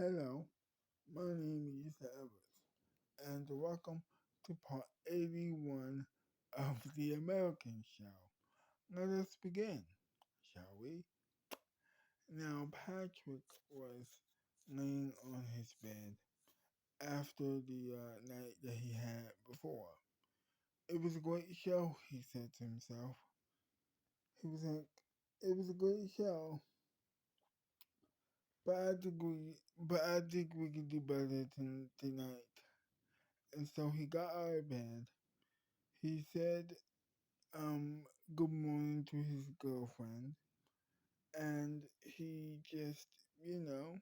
Hello, my name is YUSEF, and welcome to part 81 of the American Show. Let us begin, shall we? Now, Patrick was laying on his bed after the night that he had before. It was a great show, he said to himself. He was like, it was a great show, but I think we can do better tonight. And so he got out of bed. He said good morning to his girlfriend, and he just, you know,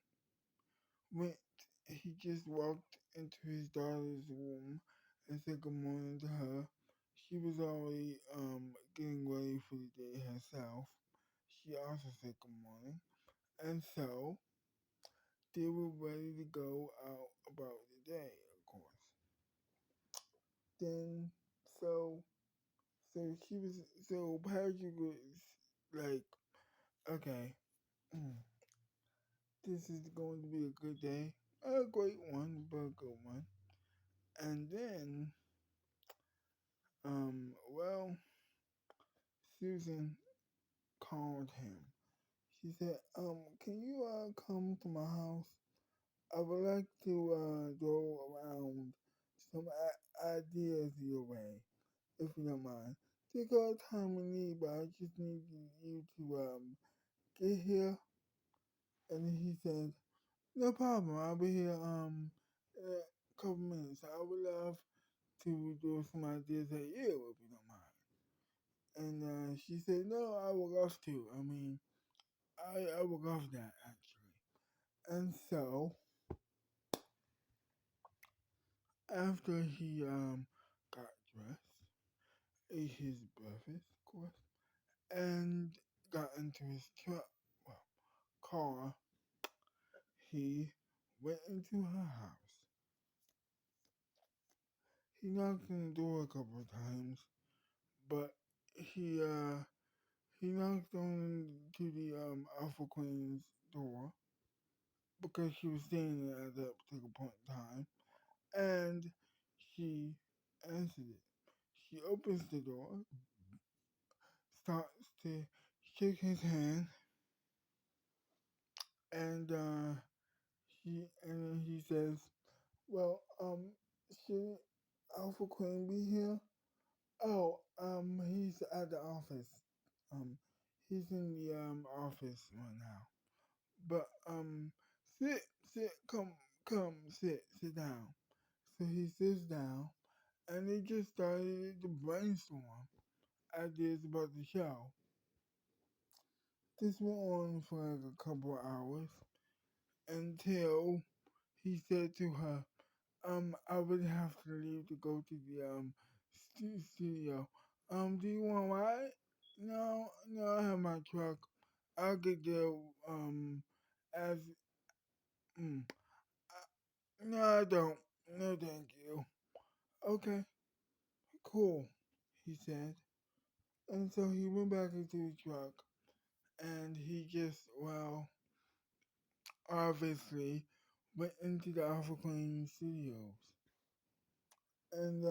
went he just walked into his daughter's room and said good morning to her. She was already getting ready for the day herself. She also said good morning. And so they were ready to go out about the day, of course. Then so so Patrick was like, okay, mm, this is going to be a good day. A great one, but a good one. And then, well, Susan called him. She said, can you come to my house? I would like to throw around some ideas your way, if you don't mind. Take all the time we need, but I just need you to get here. And he said, no problem. I'll be here in a couple minutes. I would love to do some ideas at you, if you don't mind. And she said, no, I would love to. I mean, I would love that, actually. And so, after he got dressed, ate his breakfast, of course, and got into his car, he went into her house. He knocked on the door a couple of times, but he uh he knocked on to the Alpha Queen's door because she was staying there at that particular point in time, and she answered it. She opens the door, starts to shake his hand, and then he says, "Well, should Alpha Queen be here?" Oh, he's at the office. Um, he's in the office right now. But sit down. So he sits down, and they just started to brainstorm ideas about the show. This went on for like a couple of hours until he said to her, I would have to leave to go to the studio. Do you want a ride? No, I have my truck. I'll get there as mm, no, I don't. No, thank you. Okay, cool, he said. And so he went back into the truck and he just, well, obviously went into the Alpha Queen Studios. And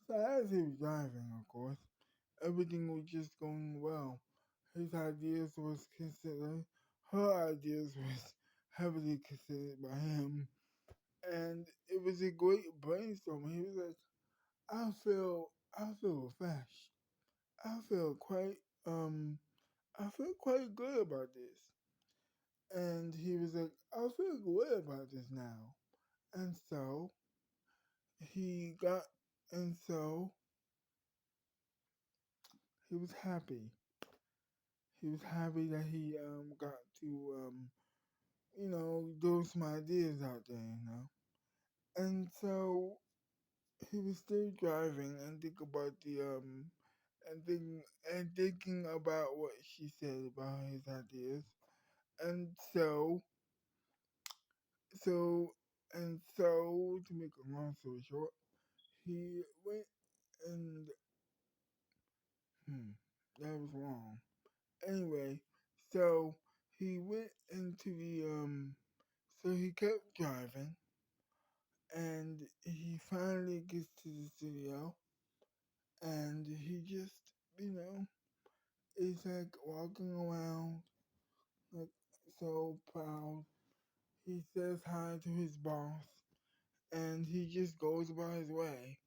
so as he was driving, of course, everything was just going well. His ideas was considered, her ideas was heavily considered by him. And it was a great brainstorm. He was like, I feel refreshed. I feel quite I feel quite good about this. And he was like, I feel good about this now. And so he got and so he was happy. He was happy that he got to throw some ideas out there, And so he was still driving and thinking about what she said about his ideas. And so so to make a long story short, he went and hmm, that was wrong. Anyway, so he went into the So he kept driving, and he finally gets to the studio, and he just, you know, is like walking around, like so proud. He says hi to his boss, and he just goes about his way.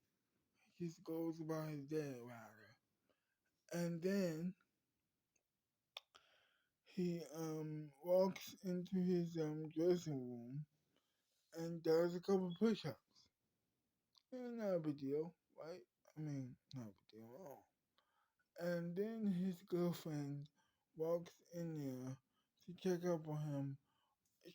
He just goes about his day, rather. And then he walks into his dressing room and does a couple push-ups. Not a big deal, right? I mean, not a big deal at all. And then his girlfriend walks in there to check up on him.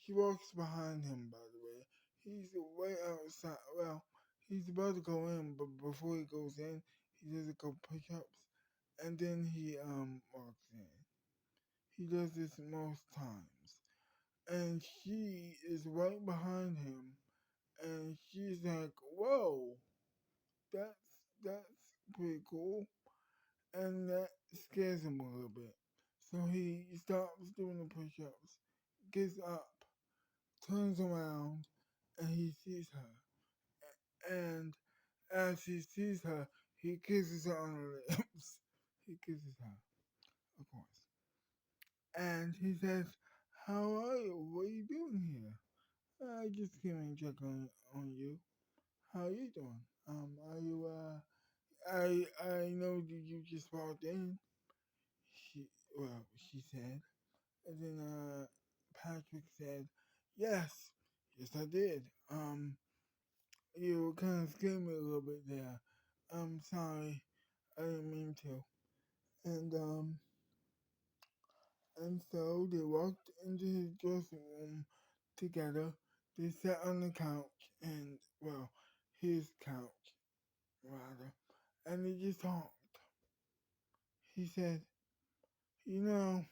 She walks behind him, by the way. He's way outside. Well, he's about to go in, but before he goes in, he does a couple push-ups, and then he walks in. He does this most times, and she is right behind him, and she's like, "Whoa, that's that's pretty cool," and that scares him a little bit. So he stops doing the push-ups, gets up, turns around, and he sees her. And as he sees her, he kisses her on the lips. He kisses her, of course. And he says, "How are you? What are you doing here?" "I just came and check on you. How are you doing? Are you I know that you just walked in." She she said. And then Patrick said, "Yes, yes I did. You kind of scared me a little bit there. I'm sorry, I didn't mean to." And so they walked into his dressing room together. They sat on the couch and his couch rather, and they just talked. He said, "You know,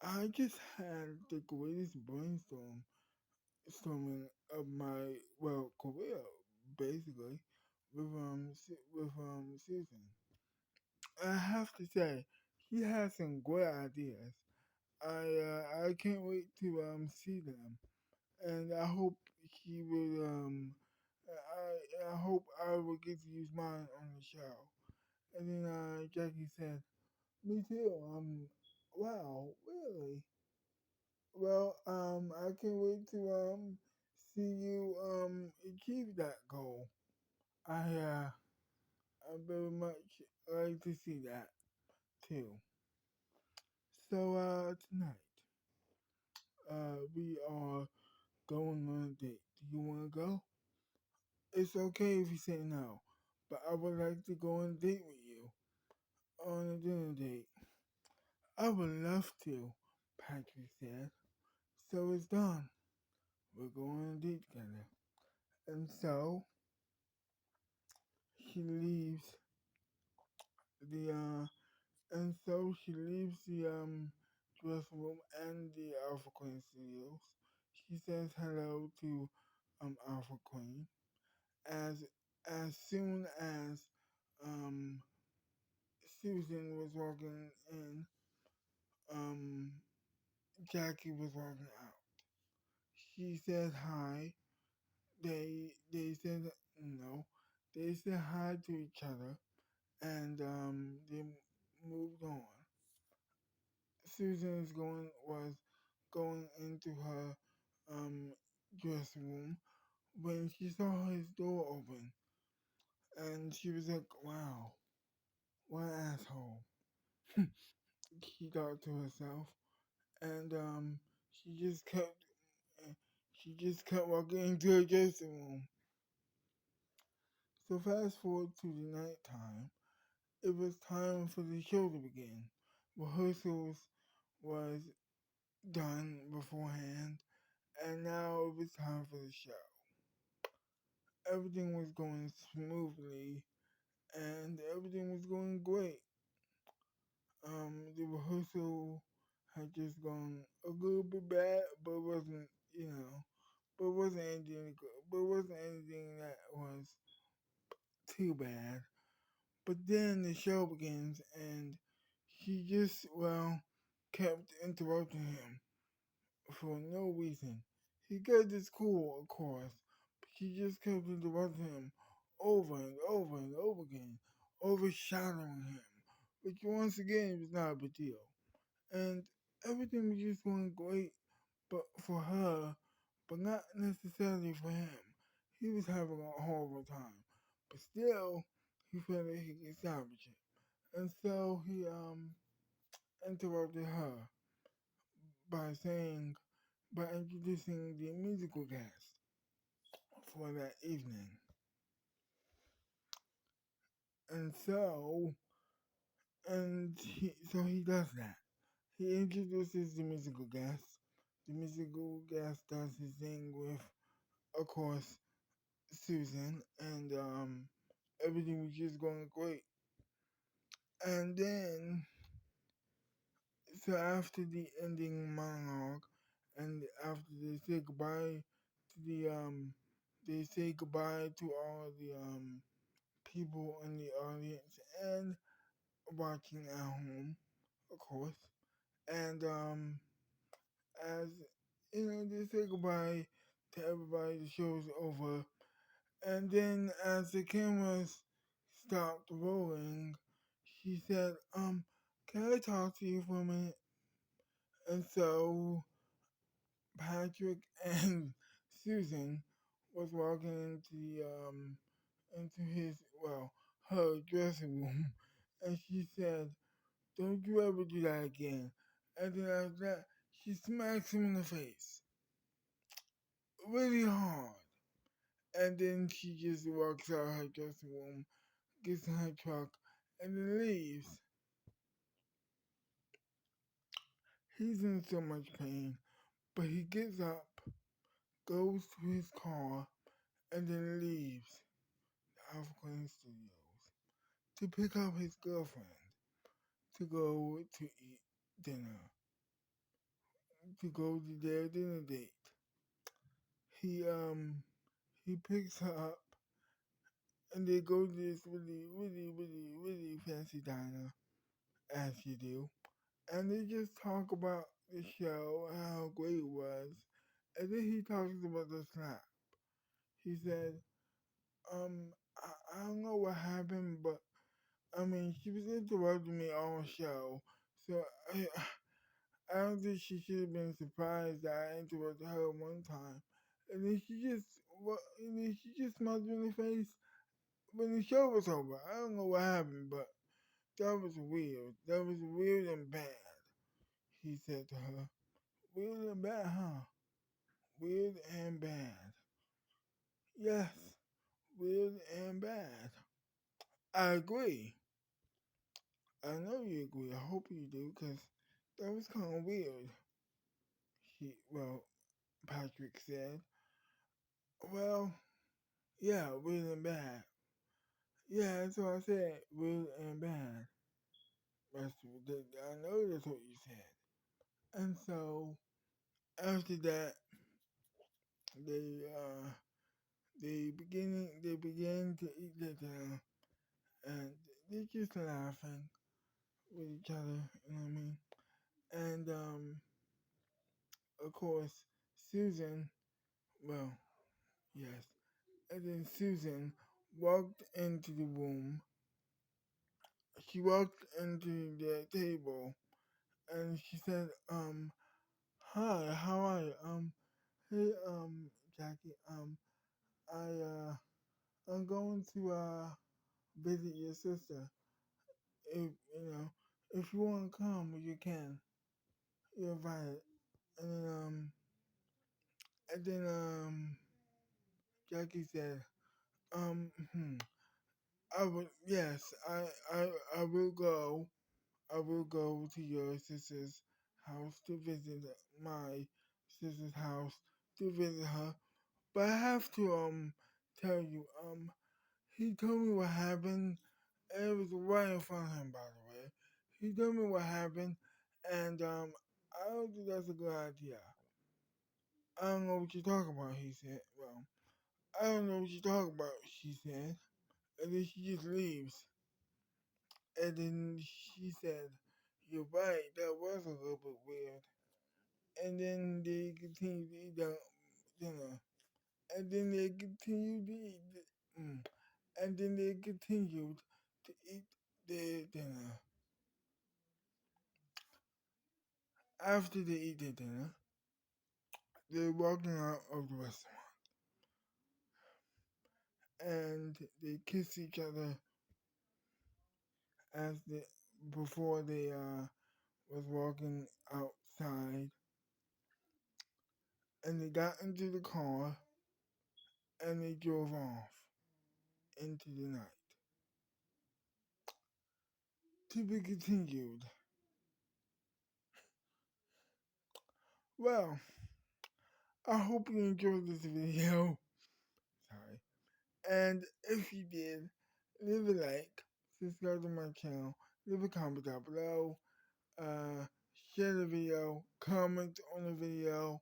I just had the greatest storming of my career, basically, with Susan. I have to say, she has some great ideas. I can't wait to see them, and I hope he will I hope I will get to use mine on the show." And then Jackie said, "Me too. Wow, really? Well, I can't wait to see you achieve that goal. I very much like to see that too." So tonight we are going on a date. Do you want to go? It's okay if you say no, but I would like to go on a date with you on a dinner date. "I would love to," Patrick said. "So it's done. We're going on a date together." And so she leaves the she leaves the dressing room and the Alpha Queen Studios. She says hello to Alpha Queen. As soon as um Susan was walking in, um Jackie was walking out. She said hi. They said no. They said hi to each other, and they moved on. Susan was going into her um dressing room when she saw his door open, and she was like, "Wow, what an asshole." She thought to herself, and she just kept she just kept walking into her dressing room. So fast forward to the night time. It was time for the show to begin. Rehearsals was done beforehand, and now it was time for the show. Everything was going smoothly, and everything was going great. The rehearsal had just gone a little bit bad, but it wasn't, but it wasn't anything, but it wasn't anything that was too bad. But then the show begins, and she just, kept interrupting him for no reason. He got this cool, of course, but she just kept interrupting him over and over and over again, overshadowing him. Which once again was not a big deal. And everything was just going great, but for her, but not necessarily for him. He was having a horrible time, but still, he felt that he could salvage it, and so he interrupted her by saying by introducing the musical guest for that evening, and so he does that. He introduces the musical guest. The musical guest does his thing with, of course, Susan, and everything was just going great. And then, so after the ending monologue, and after they say goodbye to all the people in the audience and watching at home, of course. And as they say goodbye to everybody, the show's over. And then as the cameras stopped rolling, she said, can I talk to you for a minute? And so Patrick and Susan was walking into into his her dressing room, and she said, "Don't you ever do that again." And then after that, she smacks him in the face really hard, and then she just walks out her dressing room, gets in her truck, and then leaves. He's in so much pain, but he gets up, goes to his car, and then leaves the Alpha Studios to pick up his girlfriend to go to eat dinner, to go to their dinner date. He he picks her up and they go to this really fancy diner, as you do, and they just talk about the show and how great it was. And then he talks about the snap. He said, I don't know what happened, but I mean, she was interrupting me all show, so I, I don't think she should have been surprised that I interrupted her one time. And then she just smacked me in the face when the show was over. I don't know what happened, but that was weird. That was weird and bad, he said to her. Weird and bad, huh? Weird and bad. Yes, weird and bad. I agree. I know you agree. I hope you do, because that was kind of weird. Patrick said. Well, yeah, weird and bad. Yeah, that's what I said. Weird and bad. I know that's what you said. And so after that, they they began to eat their dinner, and they're just laughing with each other. You know what I mean? And of course, Susan. Well, yes. And then Susan walked into the room. She walked into the table and she said, hi, how are you? Hey, Jackie, I'm going to, visit your sister. If, if you want to come, you can. You're invited. And then, Jackie said, hmm, yes, I will go. I will go to your sister's house to visit my sister's house to visit her. But I have to tell you, he told me what happened. And it was right in front of him, by the way. He told me what happened, and I don't think that's a good idea. I don't know what you're talking about, he said. Well, I don't know what you're talking about, she said. And then she just leaves. And then she said, you're right, that was a little bit weird. And then they continued to eat and then they continued to eat, and then they continued to eat their dinner. After they eat their dinner, they're walking out of the restaurant, and they kiss each other as they before they was walking outside, and they got into the car and they drove off into the night. To be continued. Well, I hope you enjoyed this video. Sorry. And if you did, leave a like, subscribe to my channel, leave a comment down below, uh, share the video, comment on the video,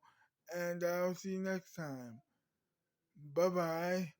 and I'll see you next time. Bye bye.